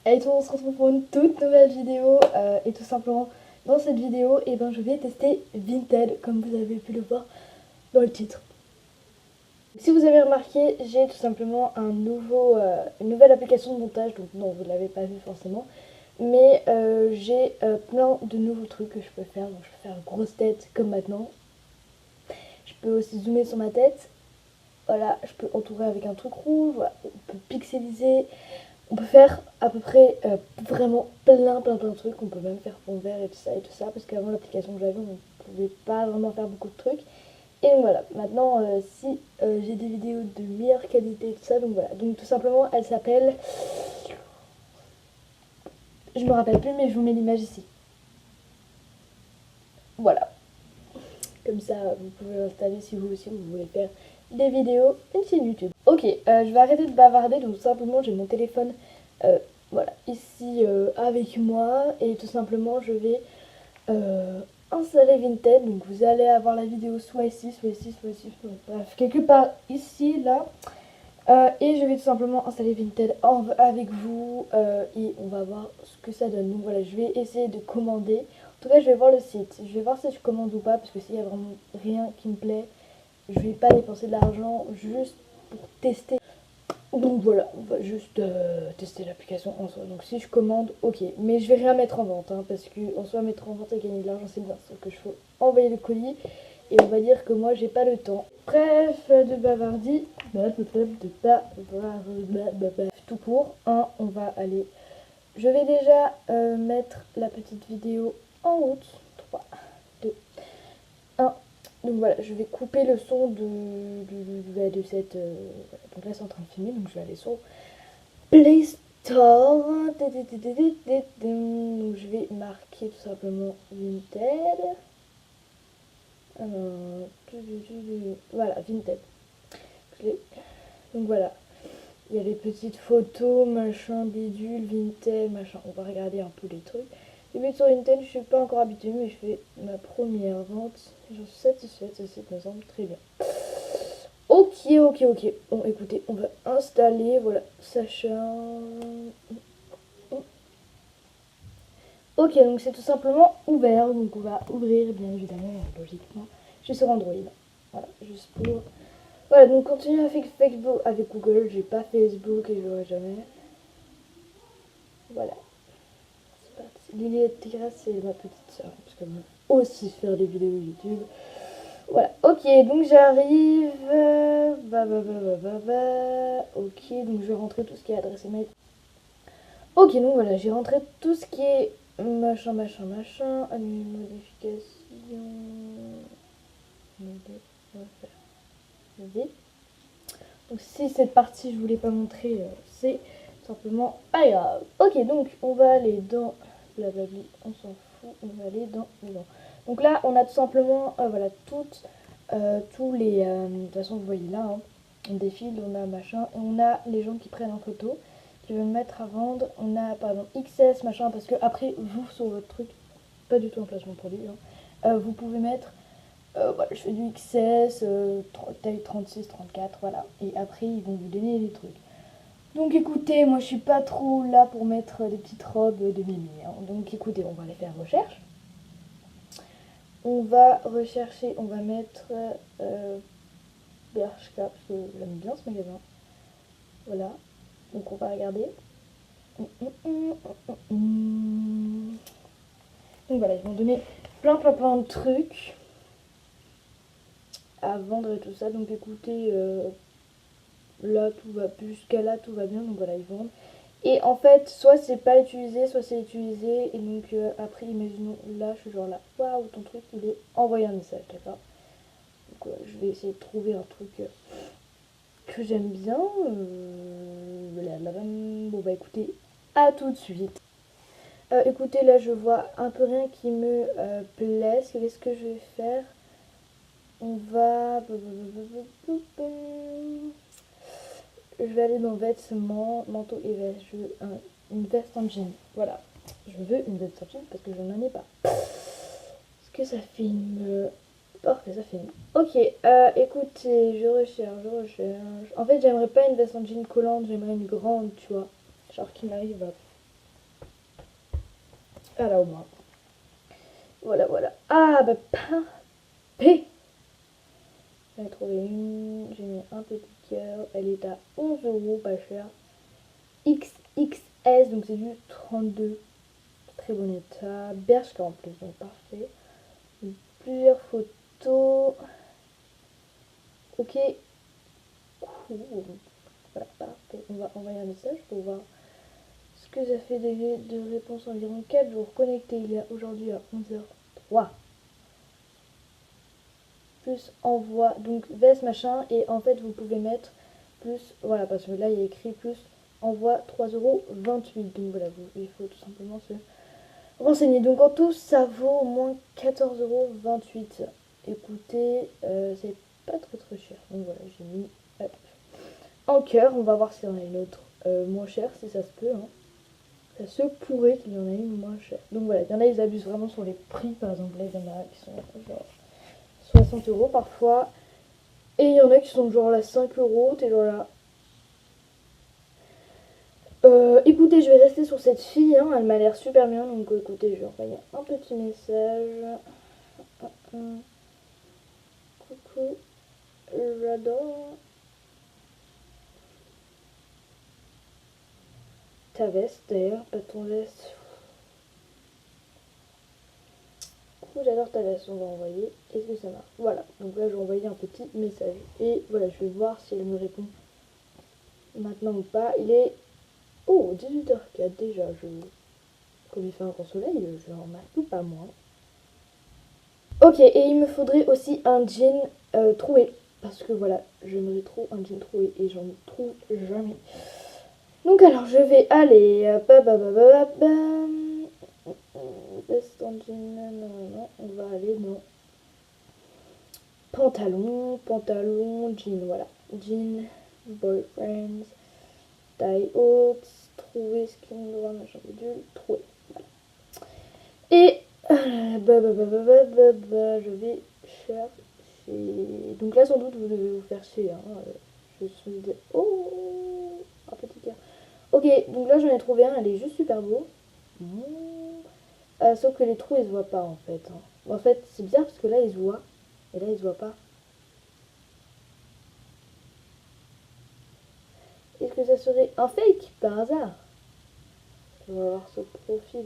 Allez, tout le monde, on se retrouve pour une toute nouvelle vidéo et tout simplement dans cette vidéo je vais tester Vinted comme vous avez pu le voir dans le titre. Si vous avez remarqué, j'ai tout simplement une nouvelle application de montage, donc non, vous ne l'avez pas vu forcément, mais j'ai plein de nouveaux trucs que je peux faire. Donc je peux faire une grosse tête comme maintenant, je peux aussi zoomer sur ma tête, voilà, je peux entourer avec un truc rouge, voilà, on peut pixeliser. On peut faire à peu près vraiment plein de trucs. On peut même faire fond vert et tout ça. Parce qu'avant l'application que j'avais, on ne pouvait pas vraiment faire beaucoup de trucs. Et donc voilà, maintenant si j'ai des vidéos de meilleure qualité et tout ça, donc voilà. Donc tout simplement, elle s'appelle... Je me rappelle plus, mais je vous mets l'image ici. Voilà. Comme ça, vous pouvez l'installer si vous aussi vous voulez faire des vidéos, une chaîne YouTube. Ok, je vais arrêter de bavarder, donc tout simplement j'ai mon téléphone voilà, ici avec moi et tout simplement je vais installer Vinted. Donc vous allez avoir la vidéo soit ici, bref, quelque part ici, là. Et je vais tout simplement installer Vinted avec vous et on va voir ce que ça donne. Donc voilà, je vais essayer de commander. En tout cas, je vais voir le site. Je vais voir si je commande ou pas parce que s'il y a vraiment rien qui me plaît, je vais pas dépenser de l'argent juste pour tester. Donc voilà, on va juste tester l'application en soi. Donc si je commande, ok. Mais je vais rien mettre en vente parce que en soi, mettre en vente et gagner de l'argent, c'est bien. Sauf que je faut envoyer le colis. Et on va dire que moi, j'ai pas le temps. Bref, de bavardie. Tout court. On va aller. Je vais déjà mettre la petite vidéo en route. 3, 2, 1. Donc voilà, je vais couper le son de cette... donc là c'est en train de filmer, donc je vais aller sur Play Store. Donc je vais marquer tout simplement Vinted. Voilà, Vinted. Donc voilà, il y a les petites photos, machin, bidule, Vinted, machin. On va regarder un peu les trucs. Les buts sur Vinted, je suis pas encore habituée, mais je fais ma première vente. J'en suis satisfaite, ce site me semble très bien. Ok. Bon, écoutez, on va installer, voilà, Sacha. Ok, donc c'est tout simplement ouvert, donc on va ouvrir, bien évidemment, logiquement. Je suis sur Android. Voilà, juste pour... Voilà, donc continuer avec Facebook, avec Google. J'ai pas Facebook et je l'aurai jamais. Voilà. C'est parti. Lily Tigra, c'est ma petite soeur, parce qu'elle veut aussi faire des vidéos YouTube. Voilà, ok, donc j'arrive. Ok, donc je vais rentrer tout ce qui est adresse email. Ok, donc voilà, j'ai rentré tout ce qui est machin. Annuler modification. Donc si cette partie je voulais pas montrer, c'est simplement pas grave. Ok, donc on va aller dans blablabli, on s'en fout, on va aller dans dedans. Donc là on a tout simplement voilà tous les de toute façon vous voyez là on défile, on a machin et on a les gens qui prennent en photo qui veulent mettre à vendre. On a pardon XS machin parce que après vous sur votre truc, pas du tout un placement produit vous pouvez mettre voilà, je fais du XS, taille 36, 34, voilà. Et après, ils vont vous donner des trucs. Donc écoutez, moi je suis pas trop là pour mettre des petites robes de Mimi. Donc écoutez, on va aller faire recherche. On va rechercher, on va mettre Bershka, parce que j'aime bien ce magasin. Voilà. Donc on va regarder. Donc voilà, ils vont donner plein de trucs à vendre et tout ça. Donc écoutez, là tout va, jusqu'à là tout va bien, donc voilà, ils vendent. Et en fait, soit c'est pas utilisé, soit c'est utilisé. Et donc après, imaginons là, je suis genre là, waouh, ton truc il est envoyé un message, d'accord. Donc je vais essayer de trouver un truc que j'aime bien. Bon bah écoutez, à tout de suite. Écoutez, là je vois un peu rien qui me plaît. Qu'est-ce que je vais faire? On va... Je vais aller dans vêtements, manteau et veste. Je veux une veste en jean. Voilà. Je veux une veste en jean parce que je n'en ai pas. Est-ce que ça filme? Oh, que ça filme. Ok, écoutez, je recherche. En fait, j'aimerais pas une veste en jean collante, j'aimerais une grande, tu vois. Genre qui m'arrive Ah là au moins. Voilà, voilà. Ah bah P. J'en ai trouvé une. J'ai mis un petit cœur. Elle est à 11 euros, pas cher. XXS, donc c'est du 32. Très bon état. Bershka en plus, donc parfait. Plusieurs photos. Ok. Cool. Voilà, parfait. On va envoyer un message pour voir ce que ça fait de réponse. Environ 4 jours connectés. Il y a aujourd'hui à 11h03. Plus envoi, donc veste machin, et en fait vous pouvez mettre plus, voilà, parce que là il y a écrit plus envoi 3,28 €, donc voilà, il faut tout simplement se renseigner. Donc en tout ça vaut au moins 14,28 €. Écoutez, c'est pas très cher, donc voilà, j'ai mis hop, en cœur. On va voir s'il y en a une autre moins chère, si ça se peut, hein. Ça se pourrait qu'il y en ait une moins chère. Donc voilà, il y en a, ils abusent vraiment sur les prix. Par exemple, là il y en a qui sont genre 60 € parfois. Et il y en a qui sont genre là 5 euros, t'es genre là. Écoutez, je vais rester sur cette fille, hein, elle m'a l'air super bien, donc écoutez, je vais envoyer un petit message. Coucou, j'adore ta veste d'ailleurs, pas ton veste. Coucou, j'adore ta veste, on va envoyer. Est-ce que ça marche? Voilà, donc là je vais envoyer un petit message. Et voilà, je vais voir si elle me répond maintenant ou pas. Il est. Oh, 18h04 déjà, comme il fait un grand soleil, je n'en remarque pas moins. Ok, et il me faudrait aussi un jean troué. Parce que voilà, j'aimerais trop un jean troué et j'en trouve jamais. Donc alors, je vais aller... Veste en jean, non, on va aller dans pantalon, jean, voilà. Jean, boyfriends, taille haute, troué, skin droit, machin bidule, troué. Voilà. Et je vais chercher. Donc là, sans doute, vous devez vous faire chier. Hein. Je suis. Oh, un petit cœur. Ok, donc là, j'en ai trouvé un. Elle est juste super beau. Sauf que les trous, ils se voient pas en fait. Hein. En fait, c'est bizarre parce que là, ils se voient. Et là, ils se voient pas. Est-ce que ça serait un fake par hasard? On va voir ce profil.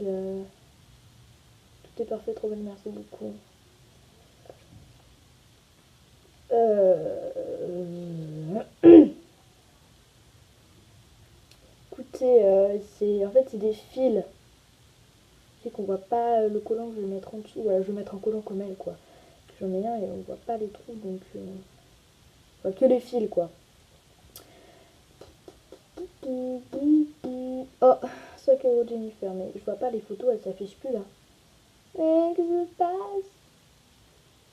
Tout est parfait, trop belle, merci beaucoup. Écoutez, c'est en fait c'est des fils. C'est qu'on voit pas le collant, je vais le mettre en dessous. Voilà, je vais mettre un collant comme elle quoi. J'en ai un et on voit pas les trous donc on voit que les fils quoi. Oh, 5 € Jennifer, mais je vois pas les photos, elles s'affichent plus là. Mais qu'est-ce qui se passe?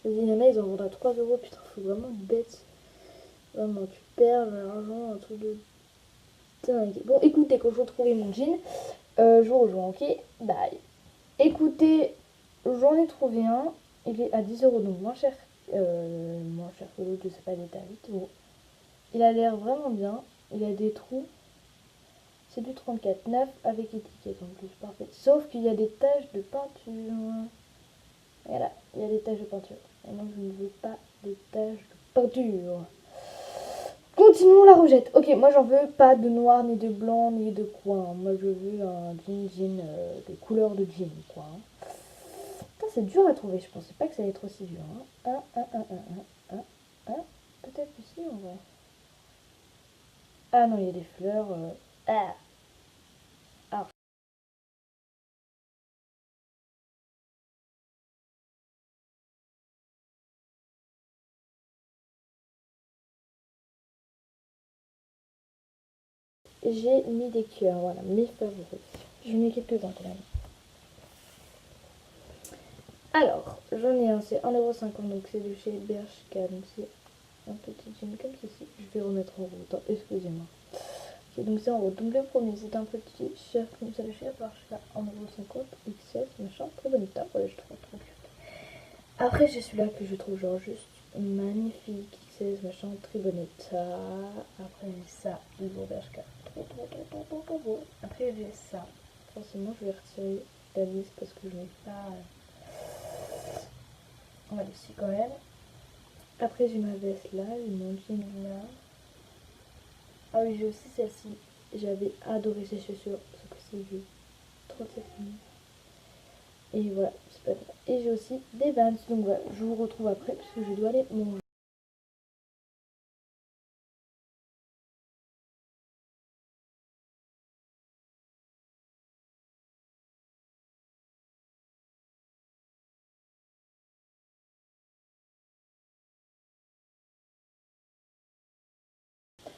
Les nanas ils en vendent à 3 €, putain, faut vraiment être bête. Vraiment, tu perds l'argent, un truc de dingue. Bon, écoutez, quand je retrouve mon jean, je vous rejoins, ok? Bye. Écoutez, j'en ai trouvé un. Il est à 10 €, donc moins cher que l'autre, je sais pas, il est à 8 €. Il a l'air vraiment bien. Il a des trous. C'est du 34,9 avec étiquette en plus, parfait. Sauf qu'il y a des taches de peinture. Voilà, il y a des taches de peinture. Et moi, je ne veux pas des taches de peinture. Continuons la rejette. Ok, moi j'en veux pas de noir, ni de blanc, ni de quoi. Moi je veux un jean, des couleurs de jean, quoi. C'est dur à trouver, je pensais pas que ça allait être aussi dur. Peut-être ici en vrai. Ah non, il y a des fleurs. Ah. Ah. J'ai mis des cœurs, voilà, mes favoris. J'en ai quelques-uns quand même. Alors, j'en ai un, c'est 1,50 €, donc c'est de chez Bershka. Donc c'est un petit jean comme ceci. Je vais remettre en route, excusez-moi. Ok, donc c'est en route. Donc le premier, c'est un petit shirt comme ça de chez Bershka, 1,50 €, XS, machin, très bon état. Voilà, je trouve trop cute. Après, j'ai celui-là que je trouve genre juste magnifique, XS, machin, très bon état. Après, j'ai ça, toujours Bershka. Trop beau. Après, j'ai ça. Forcément, je vais retirer la vis parce que je n'ai pas. On va laisser quand même. Après j'ai ma veste là, j'ai mon jean là. Ah oui, j'ai aussi celle-ci. J'avais adoré ces chaussures, sauf que c'est vieux. 37 minutes. Et voilà, c'est pas grave. Et j'ai aussi des Vans. Donc voilà, je vous retrouve après parce que je dois aller manger.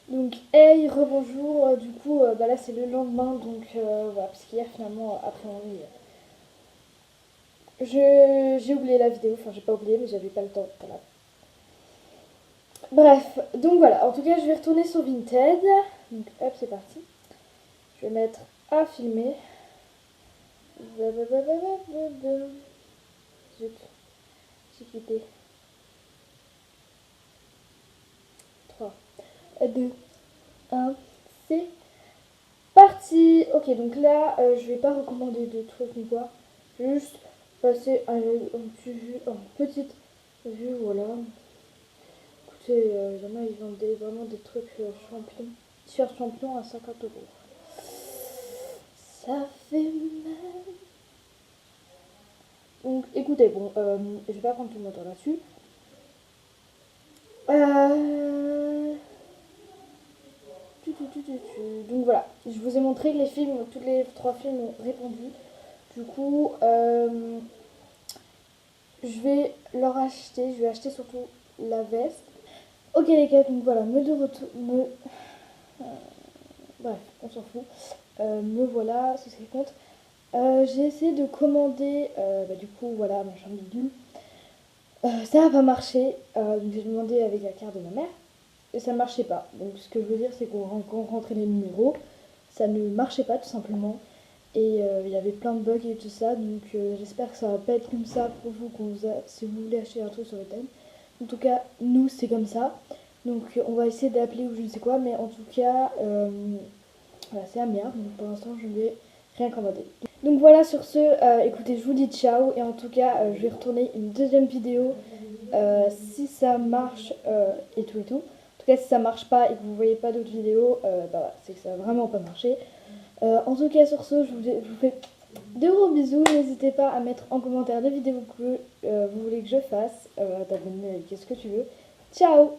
Donc, hey, rebonjour. Du coup, bah là c'est le lendemain. Donc voilà, parce qu'hier finalement, après mon lit, j'ai oublié la vidéo. Enfin, j'ai pas oublié, mais j'avais pas le temps. Voilà. Bref, donc voilà. En tout cas, je vais retourner sur Vinted. Donc hop, c'est parti. Je vais mettre à filmer. Zut, j'ai quitté. 3, 2, 1, c'est parti. Ok, donc là, je vais pas recommander de trucs ni quoi. Juste passer à une petite vue, voilà. Écoutez, il y en a, ils vendent vraiment des trucs champions. T-shirt champion à 50 euros. Ça fait mal. Donc écoutez, bon, je vais pas prendre tout mon temps là-dessus. Euh... Donc voilà, je vous ai montré que les films, tous les 3 films ont répondu. Du coup, je vais leur acheter, je vais acheter surtout la veste. Ok les gars, donc voilà, me de retour, bref, on s'en fout. Me voilà, c'est ce qui compte. J'ai essayé de commander, du coup voilà, ma chambre bidule. Ça n'a pas marché, donc j'ai demandé avec la carte de ma mère. Et ça ne marchait pas. Donc ce que je veux dire, c'est qu'on rentrait les numéros, ça ne marchait pas tout simplement. Et il y avait plein de bugs et tout ça. Donc j'espère que ça va pas être comme ça pour vous si vous voulez acheter un truc sur le thème. En tout cas, nous, c'est comme ça. Donc on va essayer d'appeler ou je ne sais quoi. Mais en tout cas, voilà, c'est la merde. Donc pour l'instant, je ne vais rien commander. Donc voilà, sur ce, écoutez, je vous dis ciao. Et en tout cas, je vais retourner une deuxième vidéo si ça marche et tout et tout. En tout cas, si ça marche pas et que vous voyez pas d'autres vidéos, bah, c'est que ça a vraiment pas marché. En tout cas, sur ce, je vous fais de gros bisous. N'hésitez pas à mettre en commentaire des vidéos que vous voulez que je fasse, t'abonner avec ce que tu veux. Ciao!